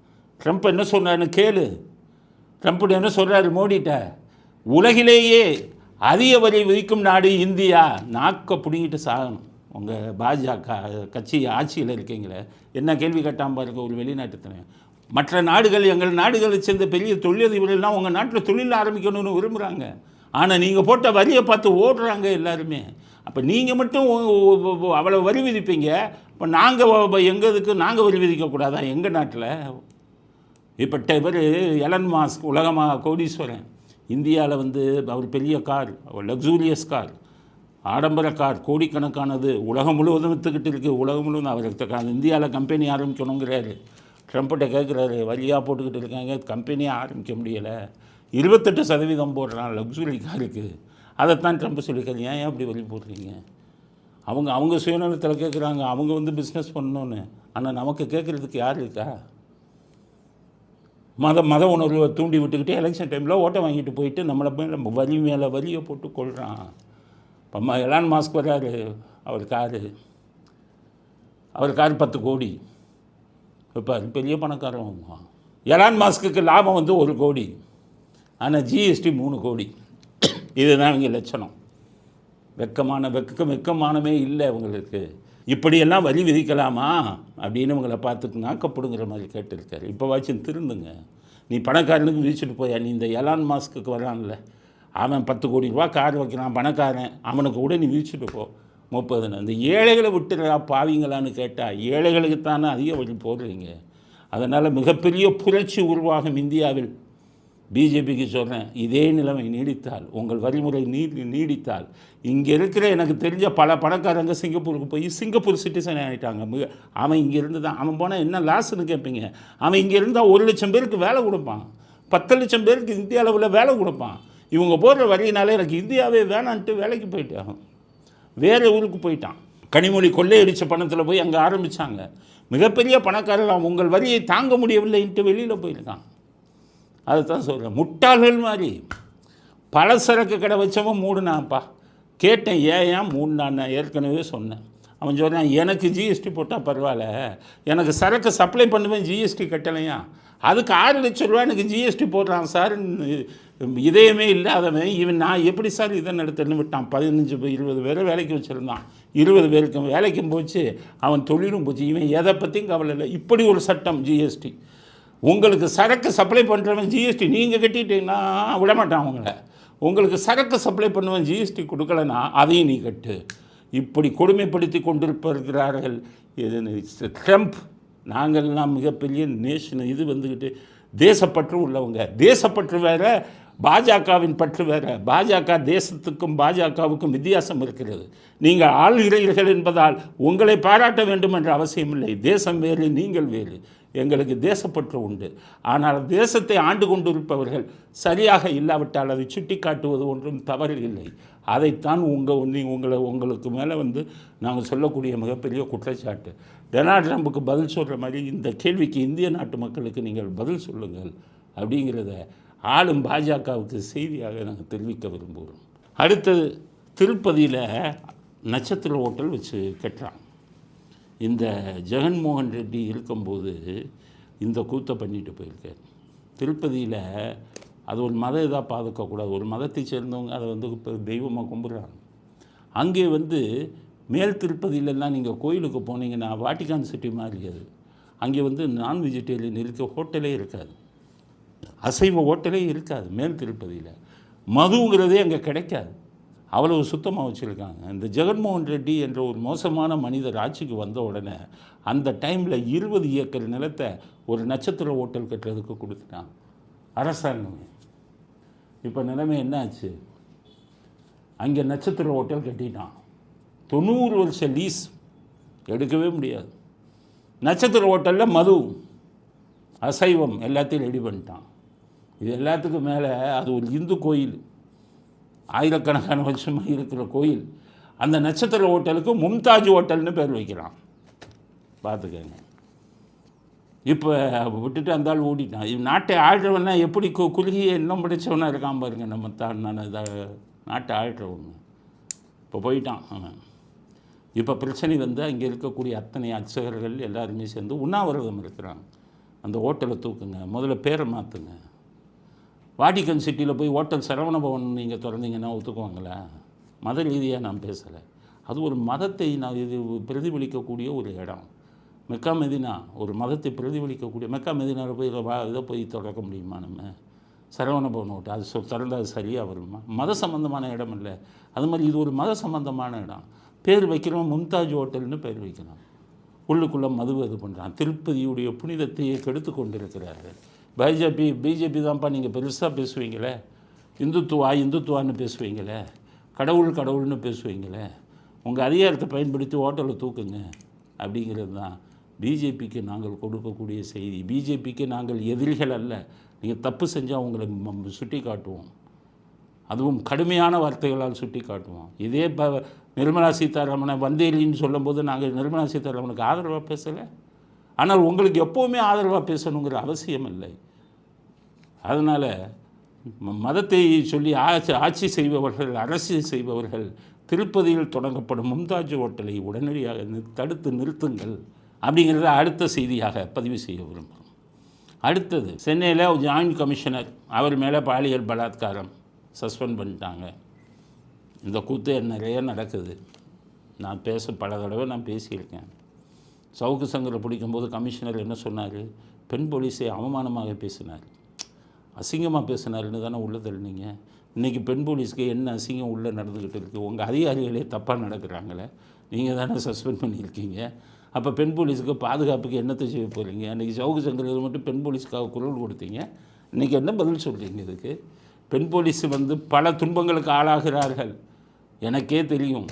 ட்ரம்ப் என்ன சொன்னார்னு கேளு. ட்ரம்ப் என்ன சொல்கிறாரு மோடிட்ட, உலகிலேயே அதிக வரி விதிக்கும் நாடு இந்தியா, நாக்க பிடிங்கிட்டு சாகணும். உங்கள் பாஜக கட்சி ஆட்சியில் இருக்கீங்களே, என்ன கேள்வி கேட்டாமல் பாருங்க ஒரு வெளிநாட்டுத்தனை. மற்ற நாடுகள், எங்கள் நாடுகளை சேர்ந்த பெரிய தொழிலதிபர்கள்லாம் உங்கள் நாட்டில் தொழில் ஆரம்பிக்கணும்னு விரும்புகிறாங்க. ஆனால் நீங்கள் போட்ட வரியை பார்த்து ஓடுறாங்க எல்லாருமே. அப்போ நீங்கள் மட்டும் அவ்வளோ வரி விதிப்பீங்க, இப்போ நாங்கள் எங்களுக்கு நாங்கள் வரி விதிக்கக்கூடாதா எங்கள் நாட்டில்? இப்போ இவர் எலன் மாஸ்க் உலகமாக கோடீஸ்வரன், இந்தியாவில் அவர் பெரிய கார், லக்ஸூரியஸ் கார், ஆடம்பர கார் கோடிக்கணக்கானது உலகம் முழுவதும் விற்றுக்கிட்டு இருக்குது. உலகம் முழுவதும் அவருக்கு இந்தியாவில் கம்பெனி ஆரம்பிக்கணுங்கிறாரு. ட்ரம்ப்கிட்ட கேட்குறாரு, வரியாக போட்டுக்கிட்டு இருக்காங்க, கம்பெனியே ஆரம்பிக்க முடியலை, 28% போடுறான் லக்ஸுரி காருக்கு. அதைத்தான் ட்ரம்ப் சொல்லியிருக்காரு, ஏன் அப்படி வரி போடுறீங்க? அவங்க சுயநலத்தில் கேட்குறாங்க, அவங்க பிஸ்னஸ் பண்ணணுன்னு. ஆனால் நமக்கு கேட்குறதுக்கு யார் இருக்கா? மத உணர்வை தூண்டி விட்டுக்கிட்டு எலெக்ஷன் டைமில் ஓட்டை வாங்கிட்டு போயிட்டு நம்மளை மேலே வரியை போட்டு கொள்கிறான். இப்போ எலான் மாஸ்க் வர்றாரு, அவர் கார் 10 கோடி. இப்போ பெரிய பணக்காரன். எலான் மாஸ்க்கு லாபம் 1 கோடி, ஆனால் ஜிஎஸ்டி 3 கோடி. இதுதான் இங்கே லட்சணம். வெக்கமானமே இல்லை உங்களுக்கு. இப்படியெல்லாம் வரி விதிக்கலாமா அப்படின்னு உங்களை பார்த்து நாக்கப்படுங்கிற மாதிரி கேட்டிருக்காரு. இப்போ வாச்சும் திருந்துங்க. நீ பணக்காரனுக்கு விதிச்சுட்டு போயா? நீ இந்த எலான் மாஸ்க்கு வரான்ல, அவன் 10 கோடி ரூபா கார் வைக்கிறான், பணக்காரன், அவனுக்கு கூட நீ விதிச்சுட்டு போ 30. இந்த ஏழைகளை விட்டுறா பாவீங்களான்னு கேட்டால் ஏழைகளுக்குத்தானே அதிக வழி போடுறீங்க. அதனால் மிகப்பெரிய புரட்சி உருவாகும் இந்தியாவில். பிஜேபிக்கு சொல்கிறேன், இதே நிலைமை நீடித்தால், உங்கள் வரிமுறை நீடித்தால், இங்கே இருக்கிற எனக்கு தெரிஞ்ச பல பணக்காரங்க சிங்கப்பூருக்கு போய் சிங்கப்பூர் சிட்டிசன் ஆகிட்டாங்க. அவன் இங்கே இருந்து தான், அவன் போனால் என்ன லாஸ்ன்னு கேட்பீங்க. அவன் இங்கே இருந்தால் 1 லட்சம் பேருக்கு வேலை கொடுப்பான், 10 லட்சம் பேருக்கு இந்திய அளவில் வேலை கொடுப்பான். இவங்க போடுற வரியினாலே எனக்கு இந்தியாவே வேணான்ட்டு வேலைக்கு போயிட்டான், வேறு ஊருக்கு போயிட்டான். கனிமொழி கொள்ளையடித்த பணத்தில் போய் அங்கே ஆரம்பித்தாங்க. மிகப்பெரிய பணக்காரர்கள் உங்கள் வரியை தாங்க முடியவில்லைன்ட்டு வெளியில் போயிருக்கான். அதை தான் சொல்கிறேன், முட்டாள்கள் மாதிரி. பலசரக்கு கடை வச்சவன் மூடுனான்ப்பா. கேட்டேன், ஏன் மூடுனான்னு ஏற்கனவே சொன்னேன். அவன் சொல்கிறான், எனக்கு ஜிஎஸ்டி போட்டால் பரவாயில்ல, எனக்கு சரக்கு சப்ளை பண்ணுவேன், ஜிஎஸ்டி கட்டலையா, அதுக்கு 6 லட்சம் ரூபா எனக்கு ஜிஎஸ்டி போடுறான் சார். இதயமே இல்லாதவன் இவன், நான் எப்படி சார் இதை நடத்தன்னு விட்டான். 15-20 பேரை வேலைக்கு வச்சுருந்தான், 20 பேருக்கு வேலைக்கும் போச்சு, அவன் தொழிலும் போச்சு. இவன் எதை பற்றியும் கவலை இல்லை. இப்படி ஒரு சட்டம் ஜிஎஸ்டி. உங்களுக்கு சரக்கு சப்ளை பண்ணுறவன் ஜிஎஸ்டி நீங்கள் கட்டிட்டீங்கன்னா விடமாட்டான் அவங்கள. உங்களுக்கு சரக்கு சப்ளை பண்ணுவன் ஜிஎஸ்டி கொடுக்கலன்னா அதையும் நீ கட்டு. இப்படி கொடுமைப்படுத்தி கொண்டிருப்பார்கள் ட்ரம்ப். நாங்கள்லாம் மிகப்பெரிய நேஷன். இது தேசப்பற்று உள்ளவங்க. தேசப்பற்று வேறு, பாஜகவின் பற்று வேறு. பாஜக தேசத்துக்கும் பாஜகவுக்கும் வித்தியாசம் இருக்கிறது. நீங்கள் ஆள்கிறீர்கள் என்பதால் உங்களை பாராட்ட வேண்டும் என்ற அவசியம் இல்லை. தேசம் வேறு, நீங்கள் வேறு. எங்களுக்கு தேசப்பற்று உண்டு. ஆனால் தேசத்தை ஆண்டு கொண்டிருப்பவர்கள் சரியாக இல்லாவிட்டால் அதை சுட்டி காட்டுவது ஒன்றும் தவறு இல்லை. அதைத்தான் உங்களுக்கு மேலே நாங்கள் சொல்லக்கூடிய மிகப்பெரிய குற்றச்சாட்டு. டொனால்ட் ட்ரம்புக்கு பதில் சொல்கிற மாதிரி இந்த கேள்விக்கு இந்திய நாட்டு மக்களுக்கு நீங்கள் பதில் சொல்லுங்கள் அப்படிங்கிறத ஆளும் பாஜகவுக்கு செய்தியாக நாங்கள் தெரிவிக்க விரும்புகிறோம். அடுத்தது, திருப்பதியில் நட்சத்திர ஹோட்டல் வச்சு கட்டுறான். இந்த ஜெகன்மோகன் ரெட்டி இருக்கும்போது இந்த கூத்தை பண்ணிட்டு போயிருக்கார். திருப்பதியில் அது ஒரு மத இதாக பாதுகாக்கக்கூடாது. ஒரு மதத்தை சேர்ந்தவங்க அதை இப்போ தெய்வமாக கும்பிட்றாங்க. அங்கே மேல் திருப்பதியிலலாம் நீங்கள் கோயிலுக்கு போனீங்கன்னா வாட்டிகான் சிட்டி மாதிரி அது. அங்கே நான் வெஜிடேரியன் இருக்க ஹோட்டலே இருக்காது, அசைவ ஹோட்டலே இருக்காது. மேல் திருப்பதியில் மதுங்கிறதே அங்கே கிடைக்காது, அவ்வளவு சுத்தமாக வச்சுருக்காங்க. இந்த ஜெகன்மோகன் ரெட்டி என்ற ஒரு மோசமான மனிதர் ஆட்சிக்கு வந்த உடனே அந்த டைமில் 20 ஏக்கர் நிலத்தை ஒரு நட்சத்திர ஹோட்டல் கட்டுறதுக்கு கொடுத்துட்டான் அரசாங்கம். இப்போ நிலைமை என்ன ஆச்சு? அங்கே நட்சத்திர ஹோட்டல் கட்டிட்டான். 90 வருஷம் லீஸ், எடுக்கவே முடியாது. நட்சத்திர ஹோட்டலில் மது, அசைவம் எல்லாத்தையும் ரெடி பண்ணிட்டான். இது எல்லாத்துக்கும் மேலே அது ஒரு இந்து கோயில், ஆயிரக்கணக்கான வருஷமாக இருக்கிற கோயில். அந்த நட்சத்திர ஹோட்டலுக்கு மும்தாஜ் ஹோட்டல்னு பேர் வைக்கிறான். பார்த்துக்கங்க. இப்போ விட்டுட்டு அந்த ஆள் ஓடிட்டான். நாட்டை ஆள்றவன்னா எப்படி குறுகிய இன்னும் படித்தவனாக இருக்கான் பாருங்க. நம்ம நான் நாட்டை ஆள்றவங்க இப்போ போயிட்டான் அவன். இப்போ பிரச்சனை வந்து அங்கே இருக்கக்கூடிய அத்தனை அர்ச்சகர்கள் எல்லாருமே சேர்ந்து உண்ணாவிரதம் இருக்கிறாங்க. அந்த ஹோட்டலை தூக்குங்க, முதல்ல பேரை மாற்றுங்க. வாடிகன் சிட்டியில் போய் ஹோட்டல் சரவண பவன் நீங்கள் திறந்தீங்கன்னா ஒத்துக்குவாங்களா? மத ரீதியாக நான் பேசலை. அது ஒரு மதத்தை நான் இது பிரதிபலிக்கக்கூடிய ஒரு இடம். மெக்கா மெதினா ஒரு மதத்தை பிரதிபலிக்கக்கூடிய. மெக்கா மெதினாவில் போய் இதை போய் திறக்க முடியுமா? நம்ம சரவண பவன் ஹோட்டல் அது திறந்தால் அது சரியாக வருமா? மத சம்பந்தமான இடம் இல்லை. அது மாதிரி இது ஒரு மத சம்பந்தமான இடம். பேர் வைக்கிறோம், மும்தாஜ் ஹோட்டல்னு பேர் வைக்கிறான். உள்ளுக்குள்ளே மது இது பண்ணுறான். திருப்பதியுடைய புனிதத்தையே கெடுத்து கொண்டிருக்கிறார்கள். பிஜேபி தான்ப்பா நீங்கள் பெருசாக பேசுவீங்களே, இந்துத்துவான்னு பேசுவீங்களே, கடவுள்னு பேசுவீங்களே, உங்கள் அதிகாரத்தை பயன்படுத்தி ஹோட்டலை தூக்குங்க அப்படிங்கிறது தான் பிஜேபிக்கு நாங்கள் கொடுக்கக்கூடிய செய்தி. பிஜேபிக்கு நாங்கள் எதிரிகள் அல்ல. நீங்கள் தப்பு செஞ்சால் உங்களை சுட்டி காட்டுவோம், அதுவும் கடுமையான வார்த்தைகளால் சுட்டி காட்டுவோம். இதே நிர்மலா சீதாராமனை வந்தேரின்னு சொல்லும்போது நாங்கள் நிர்மலா சீதாராமனுக்கு ஆதரவாக பேசலை. ஆனால் உங்களுக்கு எப்போவுமே ஆதரவாக பேசணுங்கிற அவசியம் இல்லை. அதனால் மதத்தை சொல்லி ஆட்சி செய்பவர்கள், அரசியல் செய்பவர்கள் திருப்பதியில் தொடங்கப்படும் மும்தாஜ் ஹோட்டலை உடனடியாக தடுத்து நிறுத்துங்கள் அப்படிங்கிறத அடுத்த செய்தியாக பதிவு செய்ய விரும்புகிறோம். அடுத்தது, சென்னையில் ஜாயின்ட் கமிஷனர் அவர் மேலே பாலியல் பலாத்காரம் சஸ்பெண்ட் பண்ணிட்டாங்க. இந்த கூத்து நிறைய நடக்குது. நான் பல தடவை நான் பேசியிருக்கேன். சவுக்கு சங்கரை பிடிக்கும்போது கமிஷனர் என்ன சொன்னார்? பெண் போலீஸை அவமானமாக பேசினார், அசிங்கமாக பேசினார்னு தானே உள்ளே தள்ளினீங்க. இன்றைக்கி பெண் போலீஸ்க்கு என்ன அசிங்கம் உள்ளே நடந்துக்கிட்டு இருக்குது? உங்கள் அதிகாரிகளே தப்பாக நடக்கிறாங்களே, நீங்கள் தானே சஸ்பெண்ட் பண்ணியிருக்கீங்க. அப்போ பெண் போலீஸுக்கு பாதுகாப்புக்கு என்னத்தை செய்ய போகிறீங்க? அன்றைக்கி சவுக்கு சங்கரில் மட்டும் பெண் போலீஸுக்காக குரல் கொடுத்தீங்க, இன்றைக்கி என்ன பதில் சொல்கிறீங்க இதுக்கு? பெண் போலீஸ் பல துன்பங்களுக்கு ஆளாகிறார்கள். எனக்கே தெரியும்,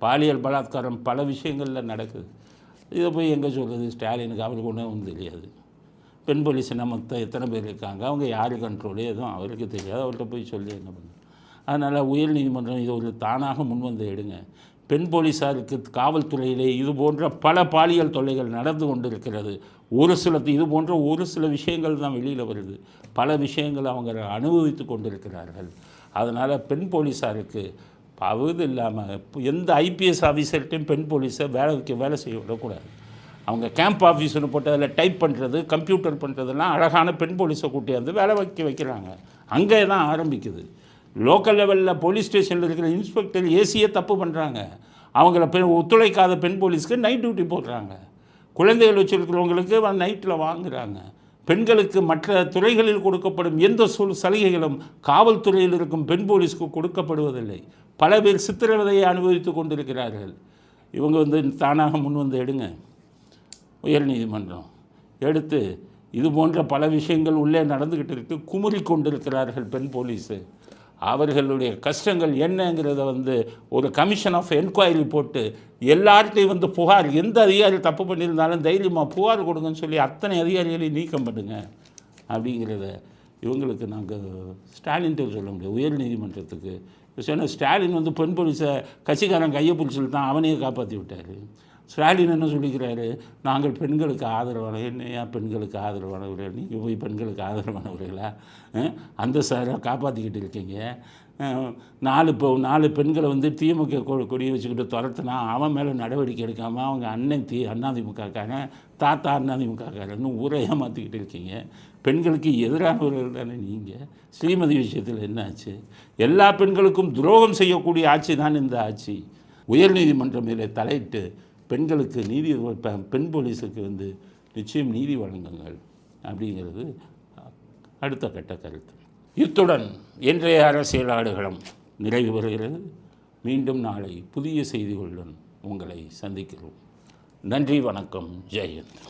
பாலியல் பலாத்காரம் பல விஷயங்களில் நடக்குது. இதை போய் எங்கே சொல்கிறது? ஸ்டாலினுக்கு அவருக்கு ஒன்றும் தெரியாது. பெண் போலீஸ் மொத்தம் எத்தனை பேர் இருக்காங்க, அவங்க யார் கண்ட்ரோலு எதுவும் அவருக்கு தெரியாது. அவர்கிட்ட போய் சொல்லி என்ன பண்ண? அதனால் உயர்நீதிமன்றம் இது ஒரு தானாக முன்வந்து எடுங்க. பெண் போலீஸாருக்கு காவல்துறையிலே இது போன்ற பல பாலியல் தொல்லைகள் நடந்து கொண்டிருக்கிறது. இது போன்ற ஒரு சில விஷயங்கள் தான் வெளியில் வருது. பல விஷயங்கள் அவங்க அனுபவித்து கொண்டிருக்கிறார்கள். அதனால் பெண் போலீஸாருக்கு பகுதி இல்லாமல் எந்த ஐபிஎஸ் ஆஃபீஸர்கிட்டையும் பெண் போலீஸை வேலை செய்ய விடக்கூடாது. அவங்க கேம்ப் ஆஃபீஸர்னு போட்டு அதில் டைப் பண்ணுறது, கம்ப்யூட்டர் பண்ணுறதெல்லாம் அழகான பெண் போலீஸை கூட்டியாந்து வேலை வைக்கிறாங்க. அங்கே தான் ஆரம்பிக்குது. லோக்கல் லெவலில் போலீஸ் ஸ்டேஷனில் இருக்கிற இன்ஸ்பெக்டர் ஏசியே தப்பு பண்ணுறாங்க. அவங்கள ஒத்துழைக்காத பெண் போலீஸ்க்கு நைட் டியூட்டி போடுறாங்க. குழந்தைகள் வச்சுருக்கிறவங்களுக்கு நைட்டில் வாங்குகிறாங்க. பெண்களுக்கு மற்ற துறைகளில் கொடுக்கப்படும் எந்த சலுகைகளும் காவல்துறையில் இருக்கும் பெண் போலீஸ்க்கு கொடுக்கப்படுவதில்லை. பல பேர் சித்திரவதையை அனுபவித்து கொண்டிருக்கிறார்கள். இவங்க தானாக முன் எடுங்க. உயர்நீதிமன்றம் எடுத்து இது போன்ற பல விஷயங்கள் உள்ளே நடந்துக்கிட்டு இருக்கு. குமுறி கொண்டிருக்கிறார்கள் பெண் போலீஸு. அவர்களுடைய கஷ்டங்கள் என்னங்கிறத ஒரு கமிஷன் ஆஃப் என்கொயரி போட்டு எல்லார்ட்டையும் புகார், எந்த அதிகாரி தப்பு பண்ணியிருந்தாலும் தைரியமாக புகார் கொடுங்கன்னு சொல்லி அத்தனை அதிகாரிகளையும் நீக்கம் பண்ணுங்க அப்படிங்கிறத இவங்களுக்கு நாங்கள் ஸ்டாலின்ட்டு சொல்ல முடியும். உயர்நீதிமன்றத்துக்கு சொன்ன ஸ்டாலின் பெண் போலீஸை கட்சிக்காரன் கையை பிடிச்சிட்டு தான் அவனையே காப்பாற்றி விட்டார். ஸ்டாலின் என்ன சொல்லிக்கிறாரு? நாங்கள் பெண்களுக்கு ஆதரவான. என்னையா பெண்களுக்கு ஆதரவானவர்கள்? நீங்கள் போய் பெண்களுக்கு ஆதரவானவர்களா? அந்த சாரை காப்பாற்றிக்கிட்டு இருக்கீங்க. 4 பெண்களை திமுக கொடியை வச்சுக்கிட்டு துரத்துனா அவன் மேலே நடவடிக்கை எடுக்காமல் அவங்க அண்ணன் அதிமுகக்காரன், தாத்தா அதிமுகக்காரன்னு ஊரை ஏமாற்றிக்கிட்டு இருக்கீங்க. பெண்களுக்கு எதிரானவர்கள் தானே நீங்கள். ஸ்ரீமதி விஷயத்தில் என்ன ஆச்சு? எல்லா பெண்களுக்கும் துரோகம் செய்யக்கூடிய ஆட்சி தான் இந்த ஆட்சி. உயர்நீதிமன்றம் இதில் தலையிட்டு பெண்களுக்கு பெண் போலீஸுக்கு நிச்சயம் நீதி வழங்குங்கள் அப்படிங்கிறது அடுத்த கட்ட கருத்து. இத்துடன் இன்றைய அரசியல் ஆடுகளம் நிறைவு பெறுகிறது. மீண்டும் நாளை புதிய செய்திகளுடன் உங்களை சந்திக்கிறோம். நன்றி, வணக்கம், ஜெயஹிந்த்.